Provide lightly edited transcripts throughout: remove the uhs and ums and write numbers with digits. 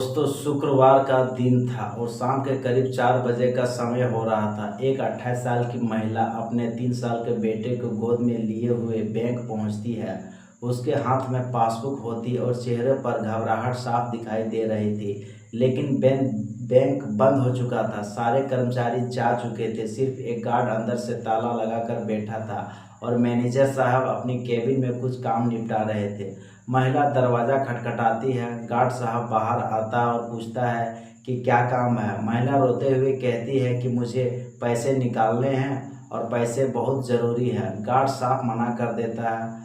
दोस्तों शुक्रवार का दिन था और शाम के करीब 4 बजे का समय हो रहा था। एक 28 साल की महिला अपने 3 साल के बेटे को गोद में लिए हुए बैंक पहुंचती है। उसके हाथ में पासबुक होती और चेहरे पर घबराहट साफ दिखाई दे रही थी। लेकिन बैंक बंद हो चुका था। सारे कर्मचारी जा चुके थे। सिर्फ एक गार्ड अंदर से ताला लगाकर बैठा था और मैनेजर साहब अपनी केबिन में कुछ काम निपटा रहे थे। महिला दरवाज़ा खटखटाती है। गार्ड साहब बाहर आता और पूछता है कि क्या काम है। महिला रोते हुए कहती है कि मुझे पैसे निकालने हैं और पैसे बहुत ज़रूरी है। गार्ड साहब मना कर देता है,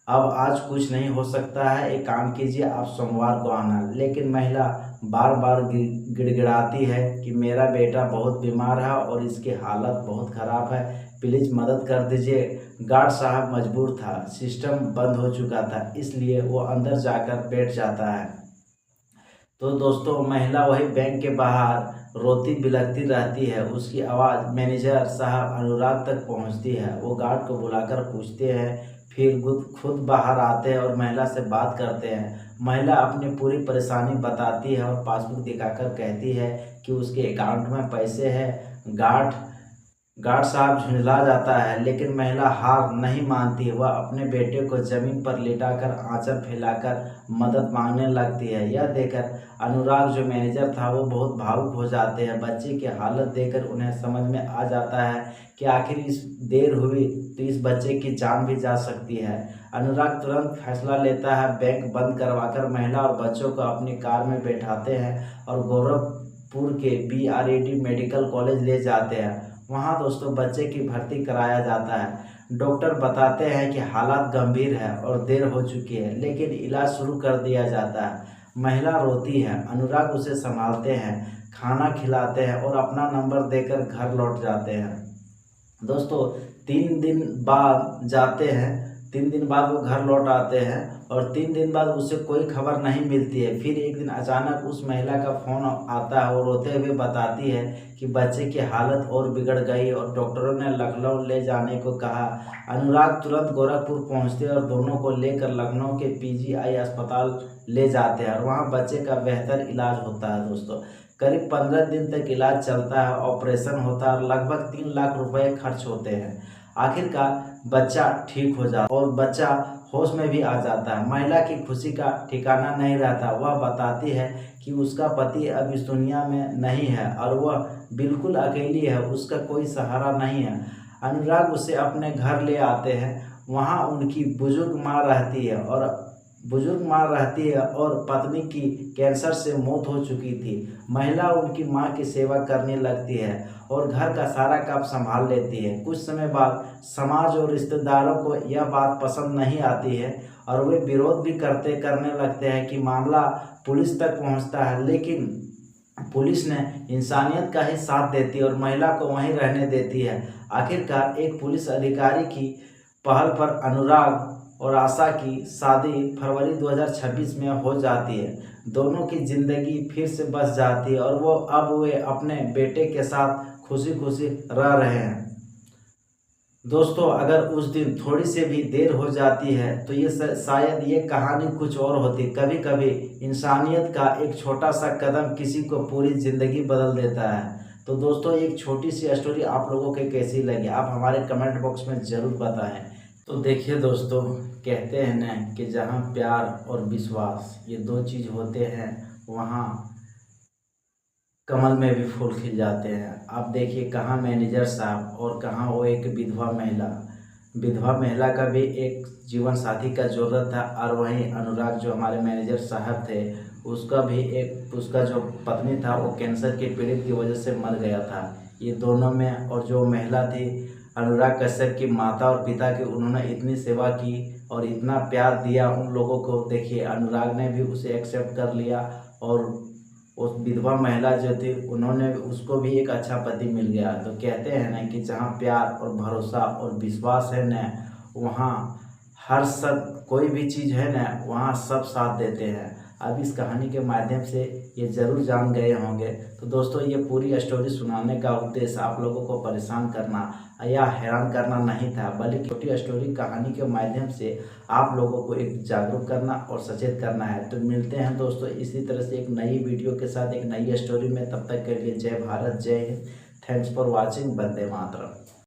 अब आज कुछ नहीं हो सकता है, एक काम कीजिए, आप सोमवार को आना। लेकिन महिला बार बार गिड़गिड़ाती है कि मेरा बेटा बहुत बीमार है और इसकी हालत बहुत ख़राब है, प्लीज़ मदद कर दीजिए। गार्ड साहब मजबूर था, सिस्टम बंद हो चुका था, इसलिए वो अंदर जाकर बैठ जाता है। तो दोस्तों महिला वही बैंक के बाहर रोती बिलखती रहती है। उसकी आवाज़ मैनेजर साहब अनुराग तक पहुंचती है। वो गार्ड को बुलाकर पूछते हैं, फिर खुद बाहर आते हैं और महिला से बात करते हैं। महिला अपनी पूरी परेशानी बताती है और पासबुक दिखाकर कहती है कि उसके अकाउंट में पैसे हैं। गार्ड साहब झुंझला जाता है, लेकिन महिला हार नहीं मानती। वह अपने बेटे को जमीन पर लिटाकर आंचल फैलाकर मदद मांगने लगती है। यह देखकर अनुराग जो मैनेजर था वो बहुत भावुक हो जाते हैं। बच्चे की हालत देखकर उन्हें समझ में आ जाता है कि आखिर इस देर हुई तो इस बच्चे की जान भी जा सकती है। अनुराग तुरंत फैसला लेता है, बैंक बंद करवाकर महिला और बच्चों को अपनी कार में बैठाते हैं और गोरखपुर के BRAD मेडिकल कॉलेज ले जाते हैं। वहाँ दोस्तों बच्चे की भर्ती कराया जाता है। डॉक्टर बताते हैं कि हालत गंभीर है और देर हो चुकी है, लेकिन इलाज शुरू कर दिया जाता है। महिला रोती है। अनुराग उसे संभालते हैं, खाना खिलाते हैं और अपना नंबर देकर घर लौट जाते हैं। दोस्तों 3 दिन बाद जाते हैं, 3 दिन बाद वो घर लौट आते हैं और 3 दिन बाद उसे कोई खबर नहीं मिलती है। फिर एक दिन अचानक उस महिला का फ़ोन आता है और रोते हुए बताती है कि बच्चे की हालत और बिगड़ गई और डॉक्टरों ने लखनऊ ले जाने को कहा। अनुराग तुरंत गोरखपुर पहुंचते हैं और दोनों को लेकर लखनऊ के PGI अस्पताल ले जाते हैं और वहां बच्चे का बेहतर इलाज होता है। दोस्तों करीब 15 दिन तक इलाज चलता है, ऑपरेशन होता है और लगभग 3 लाख रुपए खर्च होते हैं। आखिरकार बच्चा ठीक हो जाता और बच्चा होश में भी आ जाता है। महिला की खुशी का ठिकाना नहीं रहता। वह बताती है कि उसका पति अब इस दुनिया में नहीं है और वह बिल्कुल अकेली है, उसका कोई सहारा नहीं है। अनुराग उसे अपने घर ले आते हैं। वहाँ उनकी बुजुर्ग माँ रहती है और पत्नी की कैंसर से मौत हो चुकी थी। महिला उनकी माँ की सेवा करने लगती है और घर का सारा काम संभाल लेती है। कुछ समय बाद समाज और रिश्तेदारों को यह बात पसंद नहीं आती है और वे विरोध भी करने लगते हैं कि मामला पुलिस तक पहुंचता है, लेकिन पुलिस ने इंसानियत का ही साथ देती है और महिला को वहीं रहने देती है। आखिरकार एक पुलिस अधिकारी की पहल पर अनुराग और आशा की शादी फरवरी 2026 में हो जाती है। दोनों की जिंदगी फिर से बस जाती है और वे अपने बेटे के साथ खुशी खुशी रह रहे हैं। दोस्तों अगर उस दिन थोड़ी सी भी देर हो जाती है तो ये शायद ये कहानी कुछ और होती। कभी कभी इंसानियत का एक छोटा सा कदम किसी को पूरी ज़िंदगी बदल देता है। तो दोस्तों एक छोटी सी स्टोरी आप लोगों के कैसी लगी आप हमारे कमेंट बॉक्स में ज़रूर बताएं। तो देखिए दोस्तों, कहते हैं ना कि जहाँ प्यार और विश्वास ये 2 चीज़ होते हैं वहाँ कमल में भी फूल खिल जाते हैं। आप देखिए कहाँ मैनेजर साहब और कहाँ वो एक विधवा महिला का भी एक जीवन साथी का ज़रूरत था और वहीं अनुराग जो हमारे मैनेजर साहब थे उसका जो पत्नी था वो कैंसर के पीड़ित की वजह से मर गया था। ये दोनों में और जो महिला थी अनुराग कश्यप की माता और पिता की, उन्होंने इतनी सेवा की और इतना प्यार दिया उन लोगों को। देखिए अनुराग ने भी उसे एक्सेप्ट कर लिया और उस विधवा महिला जो थी उन्होंने उसको भी एक अच्छा पति मिल गया। तो कहते हैं ना कि जहाँ प्यार और भरोसा और विश्वास है ना वहाँ कोई भी चीज़ है ना वहाँ सब साथ देते हैं। अब इस कहानी के माध्यम से ये ज़रूर जान गए होंगे। तो दोस्तों, ये पूरी स्टोरी सुनाने का उद्देश्य आप लोगों को परेशान करना या हैरान करना नहीं था, बल्कि छोटी स्टोरी कहानी के माध्यम से आप लोगों को एक जागरूक करना और सचेत करना है। तो मिलते हैं दोस्तों इसी तरह से एक नई वीडियो के साथ, एक नई स्टोरी में। तब तक के लिए जय भारत, जय Hind. Thanks for watching. Vande Mataram.